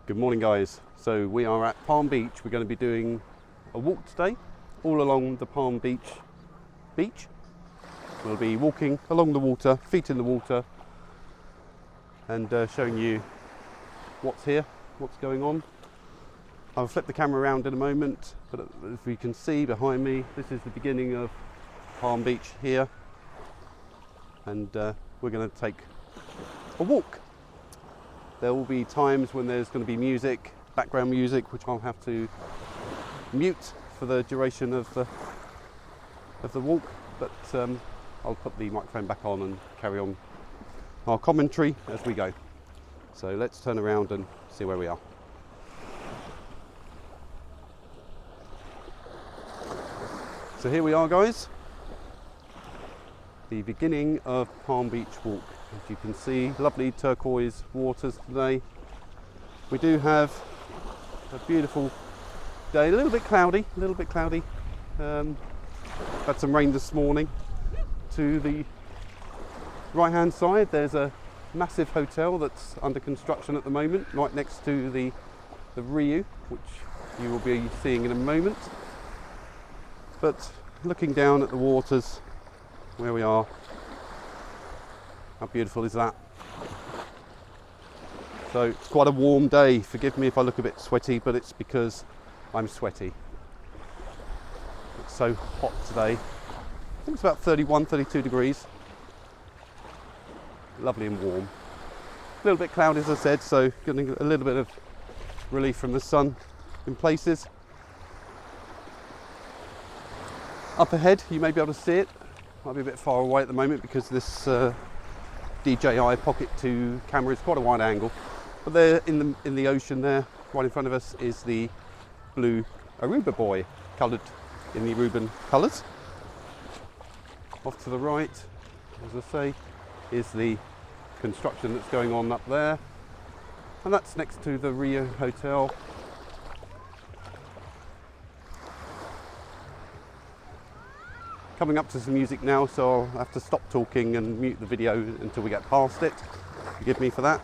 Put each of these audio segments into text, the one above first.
Good morning, guys. So we are at Palm Beach. We're going to be doing a walk today all along the Palm Beach beach. We'll be walking along the water, feet in the water, and showing you what's here, what's going on. I'll flip the camera around in a moment, but as we can see behind me, this is the beginning of Palm Beach here, and we're going to take a walk. There will be times when there's going to be music, background music, which I'll have to mute for the duration of the walk, but I'll put the microphone back on and carry on our commentary as we go. So let's turn around and see where we are. So here we are, guys. The beginning of Palm Beach walk. As you can see, lovely turquoise waters today. We do have a beautiful day, a little bit cloudy. Had some rain this morning. To the right hand side there's a massive hotel that's under construction at the moment, right next to the Rio, which you will be seeing in a moment. But looking down at the waters where we are, how beautiful is that? So it's quite a warm day. Forgive me if I look a bit sweaty, but it's because I'm sweaty. It's so hot today. I think it's about 31, 32 degrees. Lovely and warm. A little bit cloudy, as I said, so getting a little bit of relief from the sun in places. Up ahead, you may be able to see it. Might be a bit far away at the moment because this DJI POCKET 2 camera is quite a wide angle, but there in the ocean there, right in front of us, is the blue Aruba buoy, coloured in the Aruban colours. Off to the right, as I say, is the construction that's going on up there, and that's next to the Rio Hotel. Coming up to some music now, so I'll have to stop talking and mute the video until we get past it. Forgive me for that.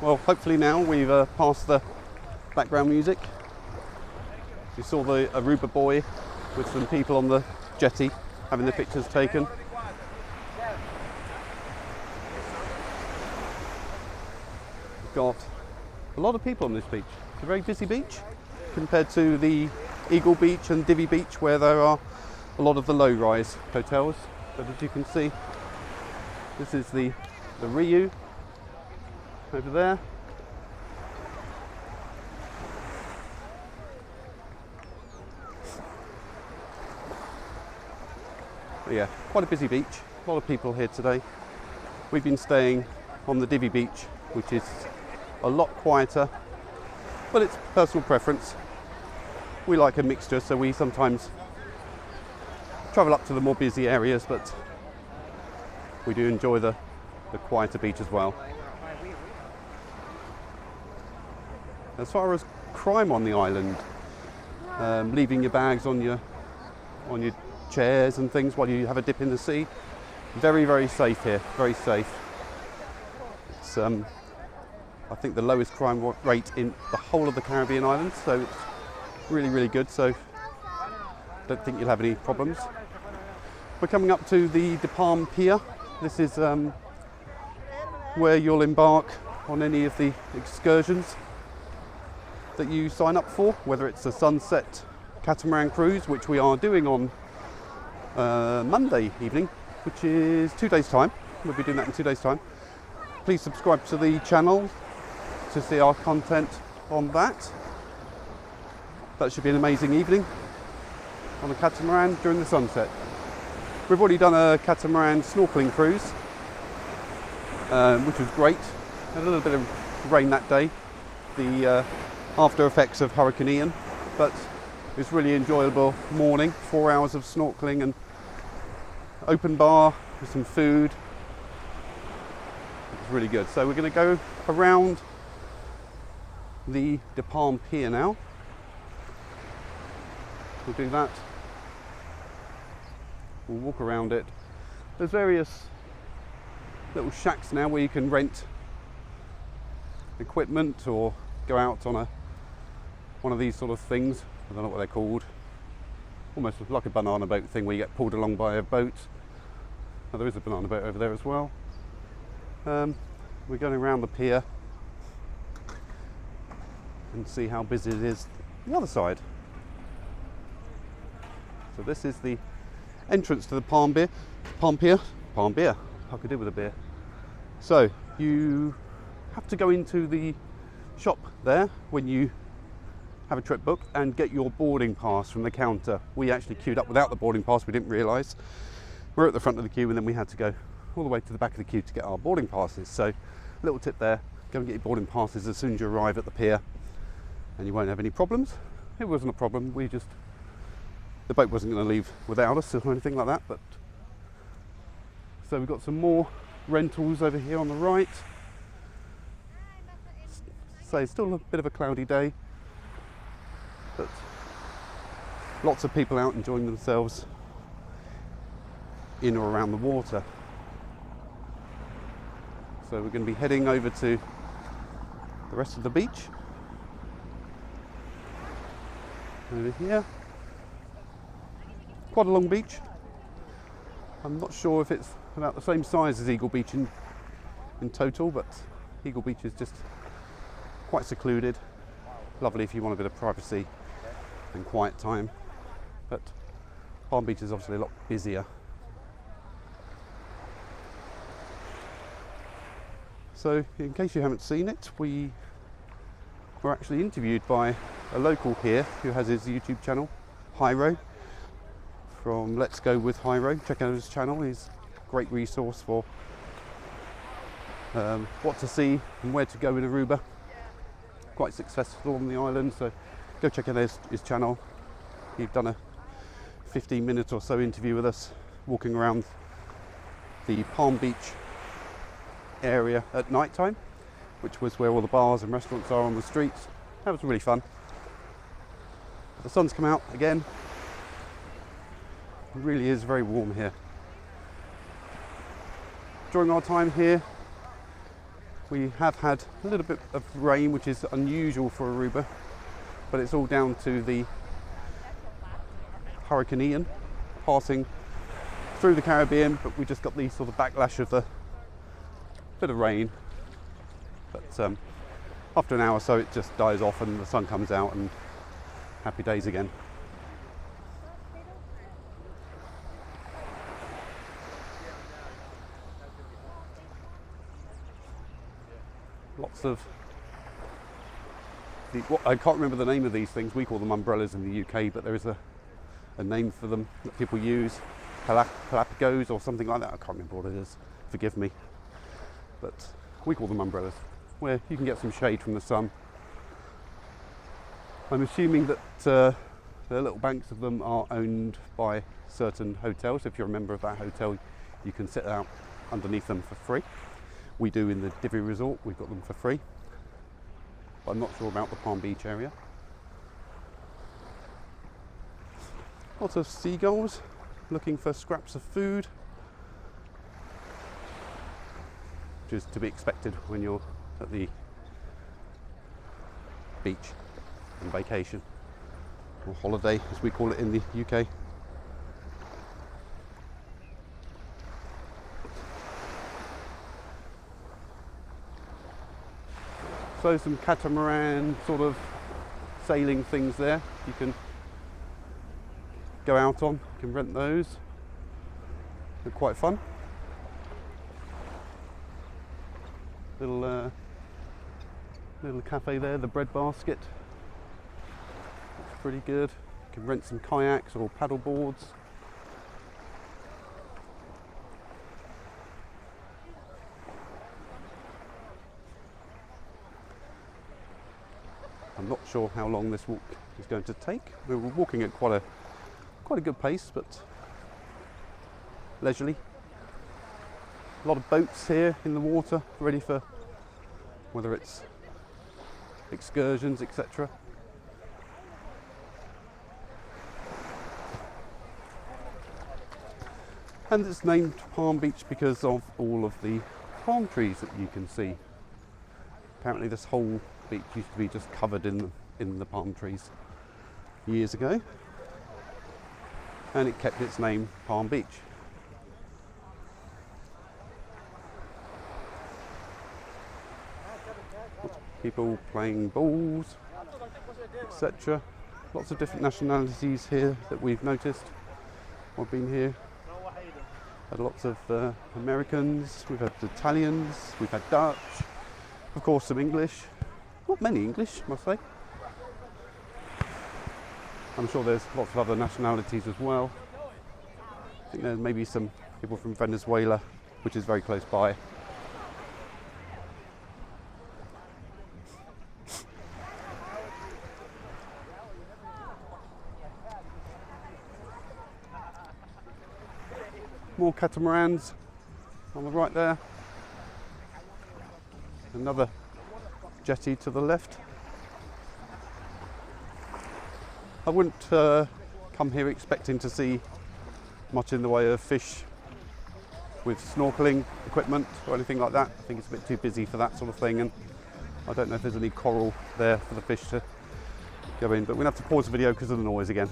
Well, hopefully now we've passed the background music. You saw the Aruba buoy with some people on the jetty having the pictures taken. We've got a lot of people on this beach. It's a very busy beach compared to the Eagle Beach and Divvy Beach, where there are a lot of the low-rise hotels. But as you can see, this is the Ryu over there. But yeah, quite a busy beach. A lot of people here today. We've been staying on the Divvy Beach, which is a lot quieter, but it's personal preference. We like a mixture, so we sometimes travel up to the more busy areas, but we do enjoy the quieter beach as well. As far as crime on the island, leaving your bags on your chairs and things while you have a dip in the sea, very, very safe here, very safe. It's I think the lowest crime rate in the whole of the Caribbean islands, so it's really, really good. So I don't think you'll have any problems. We're coming up to the De Palm Pier. This is where you'll embark on any of the excursions that you sign up for, whether it's a sunset catamaran cruise, which we are doing on Monday evening, which is 2 days' time. We'll be doing that in 2 days' time. Please subscribe to the channel to see our content on that. That should be an amazing evening on a catamaran during the sunset. We've already done a catamaran snorkeling cruise, which was great. A little bit of rain that day, the after effects of Hurricane Ian, but it was really enjoyable morning. 4 hours of snorkeling and open bar with some food. It was really good. So we're going to go around the De Palm Pier now. We'll do that. We'll walk around it. There's various little shacks now where you can rent equipment or go out on one of these sort of things. I don't know what they're called. Almost like a banana boat thing where you get pulled along by a boat. Oh, there is a banana boat over there as well. We're going around the pier and see how busy it is on the other side. So this is the entrance to the Palm Pier. I could do with a beer. So you have to go into the shop there when you have a trip booked and get your boarding pass from the counter. We actually queued up without the boarding pass, we didn't realise. We're at the front of the queue and then we had to go all the way to the back of the queue to get our boarding passes. So little tip there, go and get your boarding passes as soon as you arrive at the pier and you won't have any problems. It wasn't a problem, the boat wasn't going to leave without us or anything like that. But so we've got some more rentals over here on the right. So it's still a bit of a cloudy day, but lots of people out enjoying themselves in or around the water. So we're going to be heading over to the rest of the beach. Over here. Quite a long beach. I'm not sure if it's about the same size as Eagle Beach in total, but Eagle Beach is just quite secluded. Lovely if you want a bit of privacy and quiet time. But Palm Beach is obviously a lot busier. So in case you haven't seen it, we were actually interviewed by a local here who has his YouTube channel, Hyro, from Let's Go with Hyro. Check out his channel, he's a great resource for what to see and where to go in Aruba. Quite successful on the island, so go check out his channel. He's done a 15-minute or so interview with us, walking around the Palm Beach area at night time, which was where all the bars and restaurants are on the streets. That was really fun. The sun's come out again. It really is very warm here. During our time here, We have had a little bit of rain, which is unusual for Aruba, but it's all down to the Hurricane Ian passing through the Caribbean, but we just got the sort of backlash of the bit of rain. But after an hour or so it just dies off and the sun comes out and happy days again. Lots of I can't remember the name of these things. We call them umbrellas in the UK, but there is a name for them that people use. Palapagos or something like that. I can't remember what it is. Forgive me. But we call them umbrellas, where you can get some shade from the sun. I'm assuming that the little banks of them are owned by certain hotels. If you're a member of that hotel, you can sit out underneath them for free. We do in the Divi Resort, we've got them for free. But I'm not sure about the Palm Beach area. Lots of seagulls looking for scraps of food, which is to be expected when you're at the beach on vacation, or holiday as we call it in the UK. So some catamaran sort of sailing things there you can go out on, you can rent those. They're quite fun. Little cafe there, the bread basket. That's pretty good. You can rent some kayaks or paddle boards. I'm not sure how long this walk is going to take. We're walking at quite a good pace, but leisurely. A lot of boats here in the water, ready for whether it's excursions, etc. And it's named Palm Beach because of all of the palm trees that you can see. Apparently this whole beach used to be just covered in the palm trees years ago, and it kept its name Palm Beach. People playing balls, etc. Lots of different nationalities here that we've noticed. I've been here. Had lots of Americans, we've had Italians, we've had Dutch, of course some English. Not many English, I must say. I'm sure there's lots of other nationalities as well. I think there's maybe some people from Venezuela, which is very close by. More catamarans on the right there. Another jetty to the left. I wouldn't come here expecting to see much in the way of fish with snorkeling equipment or anything like that. I think it's a bit too busy for that sort of thing, and I don't know if there's any coral there for the fish to go in, but we'll have to pause the video because of the noise again.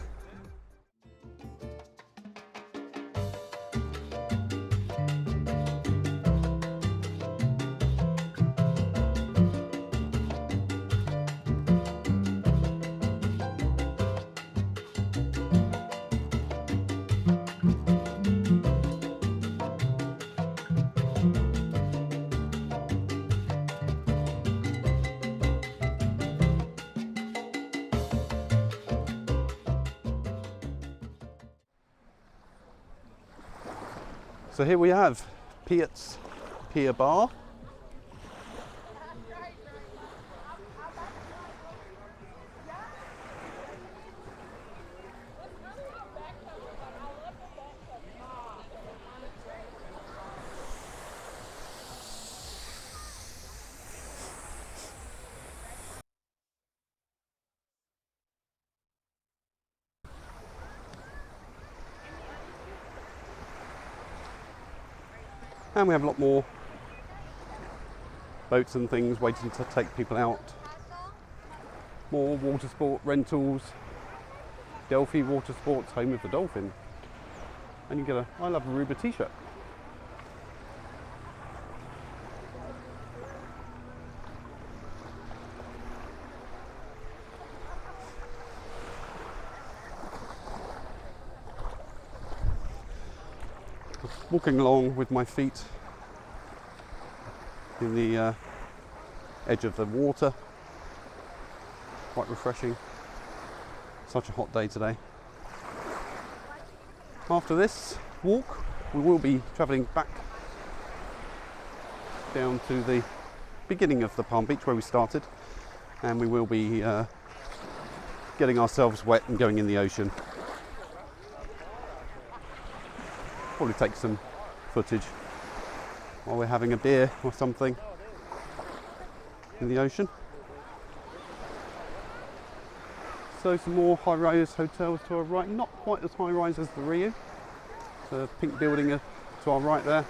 So here we have Piet's Pier Bar. And we have a lot more boats and things waiting to take people out. More water sport rentals. Delphi Water Sports, home of the dolphin. And you get a I Love Aruba t-shirt. Walking along with my feet in the edge of the water, quite refreshing. Such a hot day today. After this walk, we will be travelling back down to the beginning of the Palm Beach where we started, and we will be getting ourselves wet and going in the ocean. Probably take some footage while we're having a beer or something in the ocean. So some more high-rise hotels to our right, not quite as high-rise as the Rio. The pink building to our right there.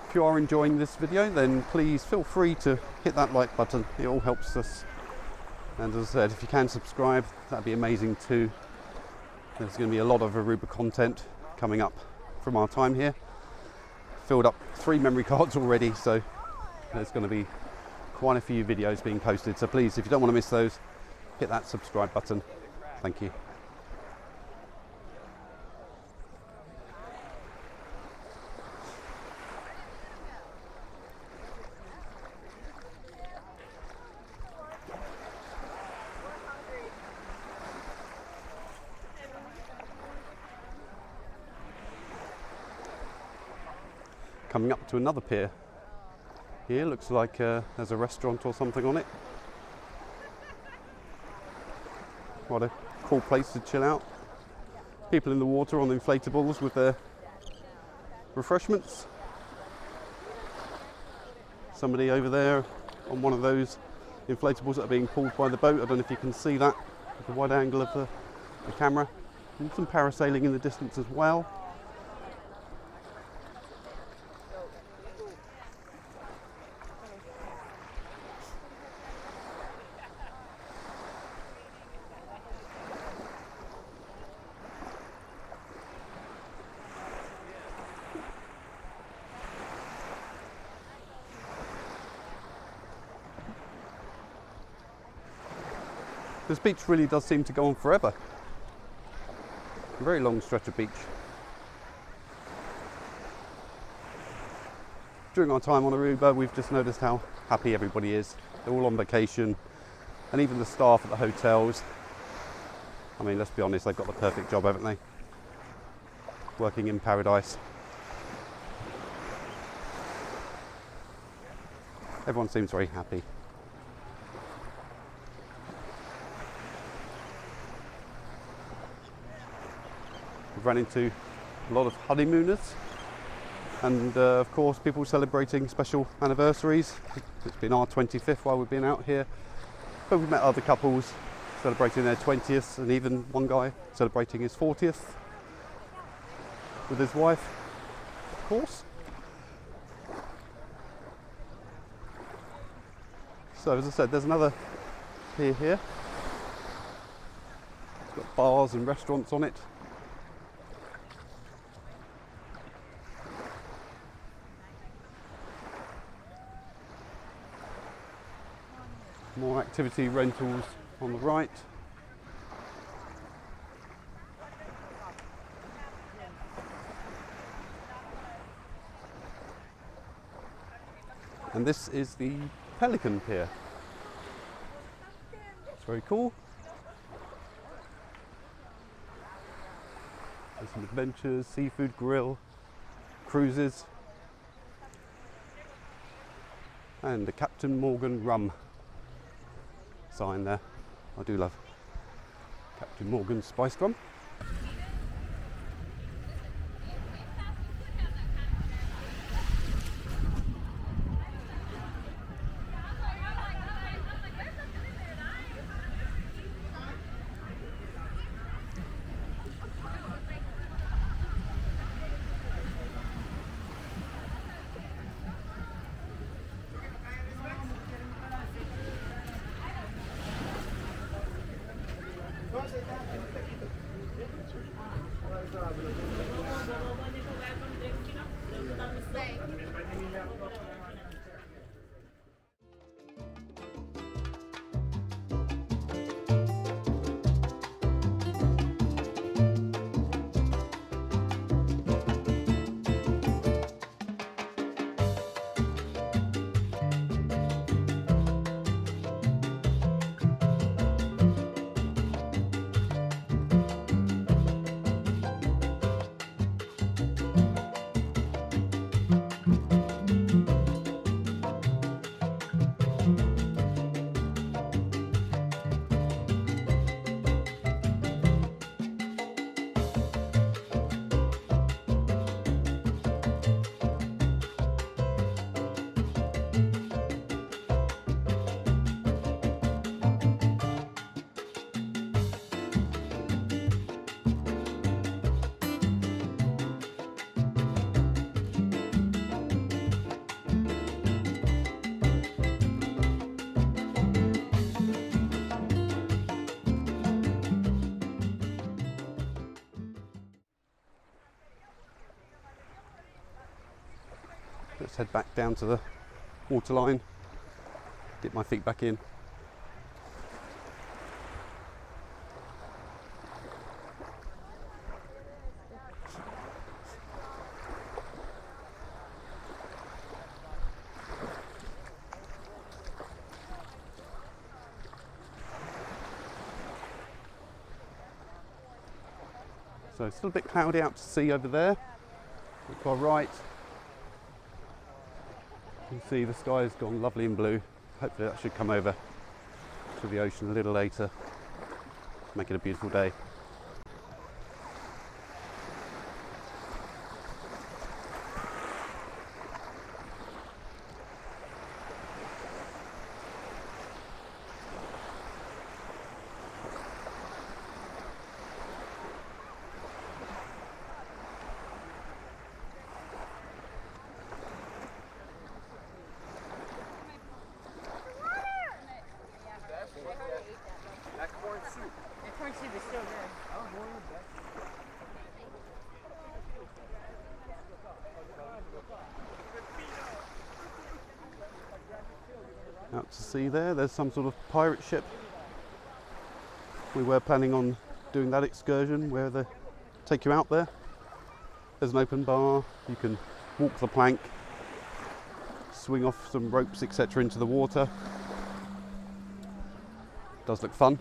If you are enjoying this video, then please feel free to hit that like button. It all helps us. And as I said, if you can subscribe, that'd be amazing too. There's going to be a lot of Aruba content coming up from our time here. Filled up 3 memory cards already, so there's going to be quite a few videos being posted. So please, if you don't want to miss those, hit that subscribe button. Thank you. Coming up to another pier here, looks like there's a restaurant or something on it. What a cool place to chill out. People in the water on inflatables with their refreshments. Somebody over there on one of those inflatables that are being pulled by the boat. I don't know if you can see that with the wide angle of the camera. And some parasailing in the distance as well. This beach really does seem to go on forever. A very long stretch of beach. During our time on Aruba, we've just noticed how happy everybody is. They're all on vacation, and even the staff at the hotels. I mean, let's be honest, they've got the perfect job, haven't they? Working in paradise. Everyone seems very happy. We've run into a lot of honeymooners and of course people celebrating special anniversaries. It's been our 25th while we've been out here, but we've met other couples celebrating their 20th and even one guy celebrating his 40th with his wife, of course. So as I said, there's another pier here. It's got bars and restaurants on it. More activity rentals on the right. And this is the Pelican Pier. It's very cool. There's some adventures, seafood grill, cruises, and the Captain Morgan rum sign there. I do love Captain Morgan's spiced rum. Let's head back down to the waterline, dip my feet back in. So it's still a bit cloudy out to sea over there. Look to our right. You can see the sky has gone lovely and blue. Hopefully that should come over to the ocean a little later, make it a beautiful day. Out to sea there's some sort of pirate ship. We were planning on doing that excursion where they take you out there. There's an open bar, you can walk the plank, swing off some ropes etc. into the water. Does look fun.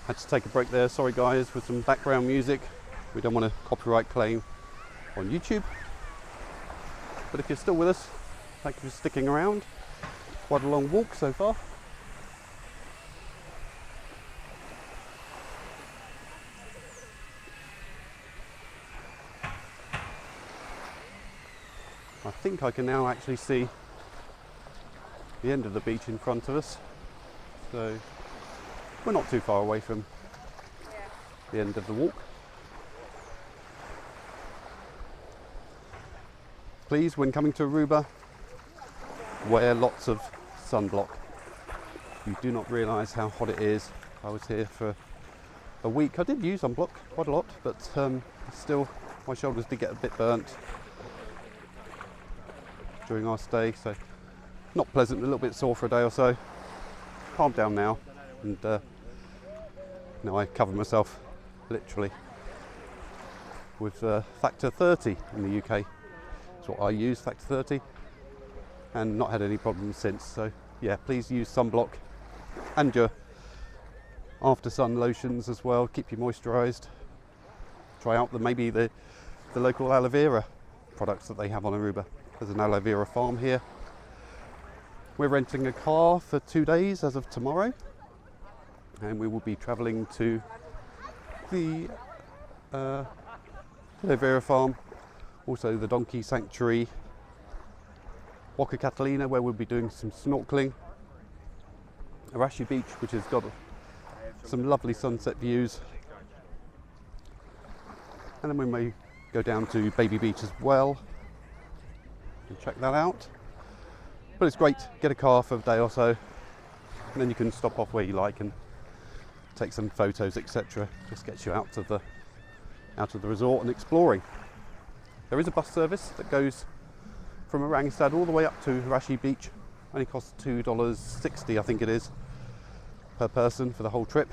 Had to take a break there, sorry guys, with some background music. We don't want a copyright claim on YouTube. But if you're still with us, thank you for sticking around. Quite a long walk so far. I think I can now actually see the end of the beach in front of us. So we're not too far away from the end of the walk. Please, when coming to Aruba, wear lots of sunblock. You do not realise how hot it is. I was here for a week. I did use sunblock quite a lot, but still My shoulders did get a bit burnt during our stay, so not pleasant, a little bit sore for a day or so. Calmed down now, and now I cover myself literally with factor 30 in the UK. That's what I use, factor 30, and not had any problems since. So yeah, please use sunblock and your after sun lotions as well. Keep you moisturised. Try out maybe the local aloe vera products that they have on Aruba. There's an aloe vera farm here. We're renting a car for 2 days as of tomorrow, and we will be travelling to the aloe vera farm, also the donkey sanctuary, Waka Catalina, where we'll be doing some snorkeling, Arashi Beach, which has got some lovely sunset views, and then we may go down to Baby Beach as well and check that out. But it's great, get a car for a day or so, and then you can stop off where you like and take some photos, etc. Just gets you out of the resort and exploring. There is a bus service that goes from Orangstad all the way up to Arashi Beach. Only costs $2.60, I think it is, per person for the whole trip,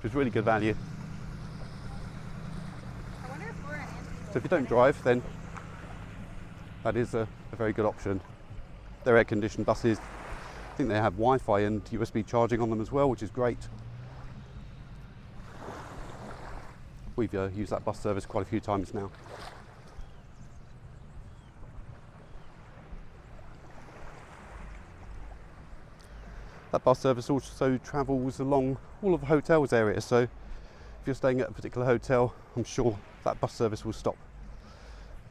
which is really good value. So if you don't drive, then that is a very good option. They're air-conditioned buses. I think they have Wi-Fi and USB charging on them as well, which is great. We've used that bus service quite a few times now. That bus service also travels along all of the hotels area, so if you're staying at a particular hotel, I'm sure that bus service will stop,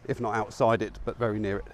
if not outside it, but very near it.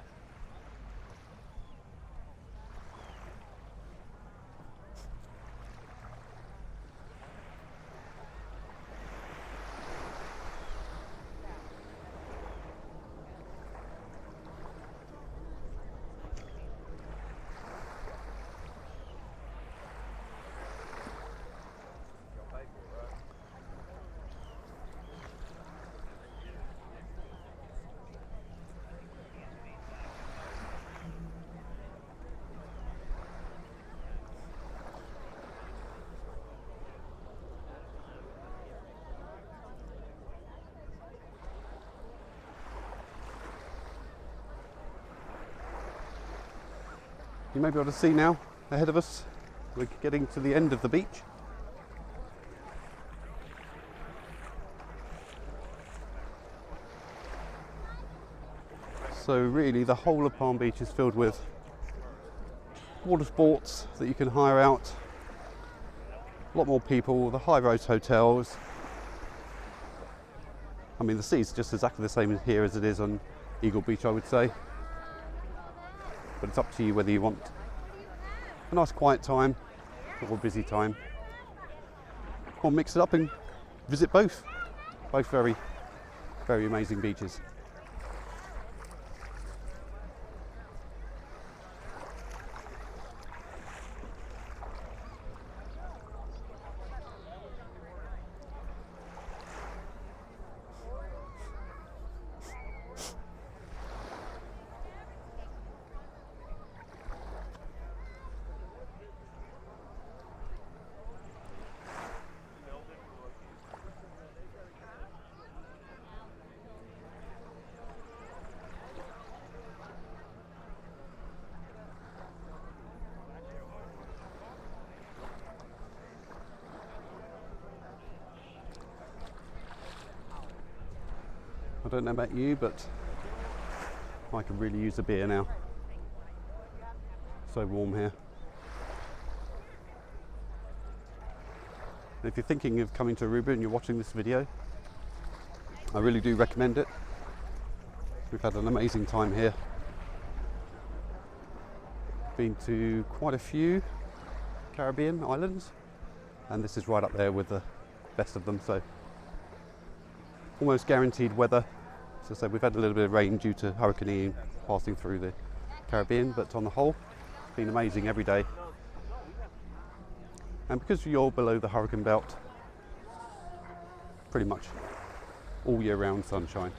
You may be able to see now ahead of us, we're getting to the end of the beach. So really the whole of Palm Beach is filled with water sports that you can hire out. A lot more people, the high-rise hotels. I mean, the sea is just exactly the same here as it is on Eagle Beach, I would say. But it's up to you whether you want a nice quiet time or a busy time, or mix it up and visit both. Both very, very amazing beaches. I don't know about you, but I could really use a beer now. So warm here. And if you're thinking of coming to Aruba and you're watching this video, I really do recommend it. We've had an amazing time here. Been to quite a few Caribbean islands, and this is right up there with the best of them. So almost guaranteed weather. As I said, we've had a little bit of rain due to Hurricane Ian passing through the Caribbean, but on the whole, it's been amazing every day. And because you're below the hurricane belt, pretty much all year round sunshine.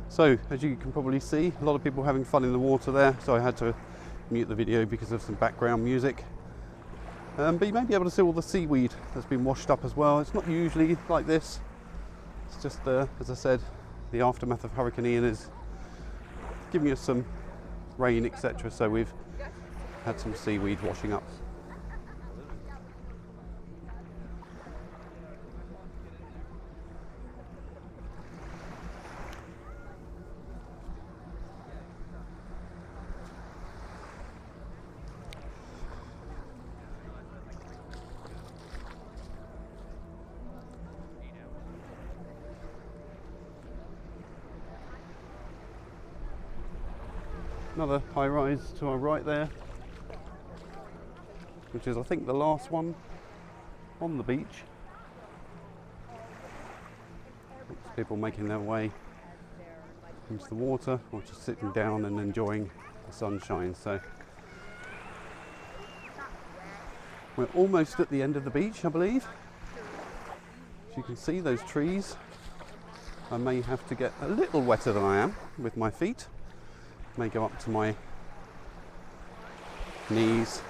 So, as you can probably see, a lot of people having fun in the water there, so I had to mute the video because of some background music. But you may be able to see all the seaweed that's been washed up as well. It's not usually like this. It's just, as I said, the aftermath of Hurricane Ian is giving us some rain, etc. So we've had some seaweed washing up. Another high rise to our right there, which is I think the last one on the beach. Lots of people making their way into the water or just sitting down and enjoying the sunshine. So we're almost at the end of the beach, I believe. As you can see, those trees, I may have to get a little wetter than I am with my feet. May go up to my knees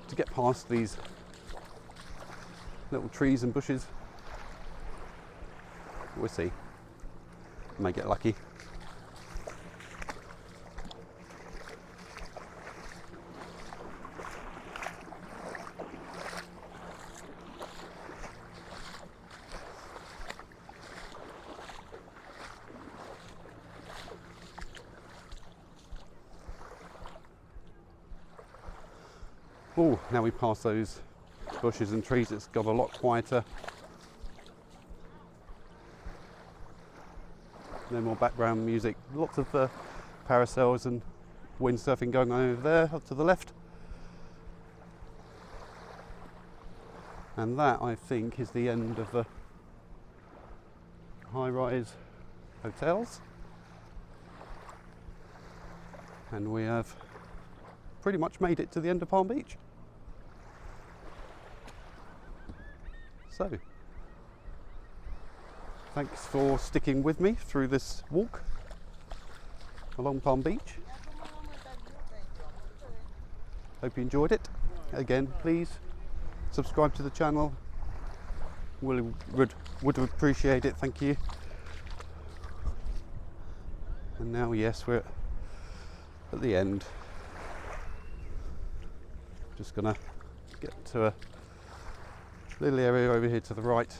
to get past these little trees and bushes. We'll see. May get lucky. Oh, now we pass those bushes and trees, it's got a lot quieter. No more background music. Lots of parasails and windsurfing going on over there, up to the left. And that, I think, is the end of the high-rise hotels. And we have pretty much made it to the end of Palm Beach. So, thanks for sticking with me through this walk along Palm Beach. Hope you enjoyed it. Again, please subscribe to the channel. Would appreciate it, thank you. And now, yes, we're at the end. Just gonna get to a little area over here to the right.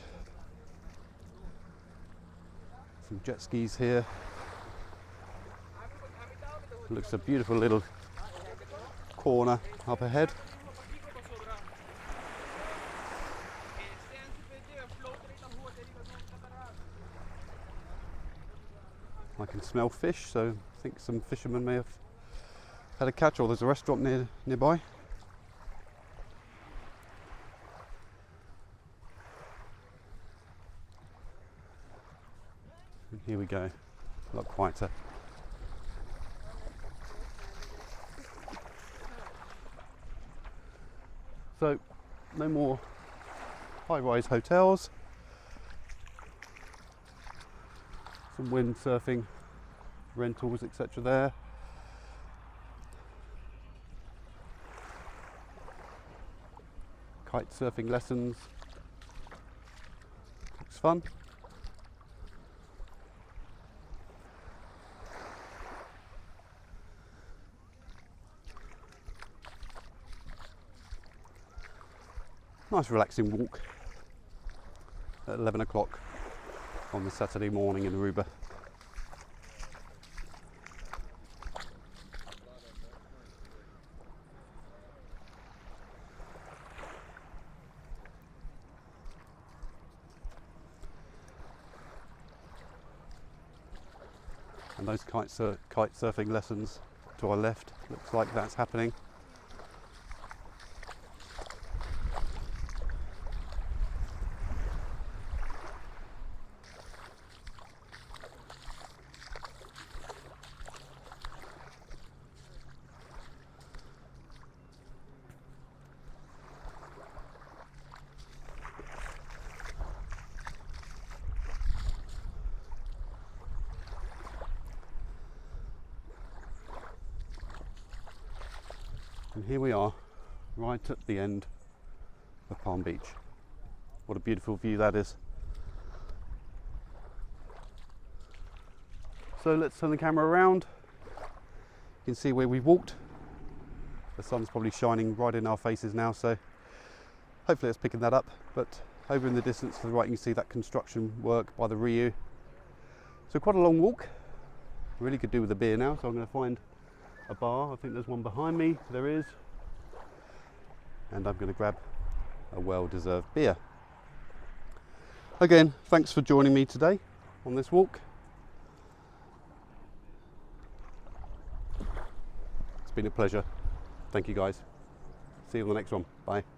Some jet skis here. Looks a beautiful little corner up ahead. I can smell fish, so I think some fishermen may have had a catch, or there's a restaurant nearby. And here we go, a lot quieter. So, no more high-rise hotels. Some windsurfing rentals, etc. there. Kite surfing lessons. Looks fun. Nice relaxing walk at 11 o'clock on the Saturday morning in Aruba. And those kite surfing lessons to our left, looks like that's happening. And here we are, right at the end of Palm Beach. What a beautiful view that is. So let's turn the camera around. You can see where we've walked. The sun's probably shining right in our faces now, so hopefully it's picking that up. But over in the distance to the right, you can see that construction work by the Rio. So quite a long walk. Really could do with a beer now, so I'm going to find a bar. I think there's one behind me. There is. And I'm going to grab a well-deserved beer. Again, thanks for joining me today on this walk. It's been a pleasure. Thank you guys. See you on the next one. Bye.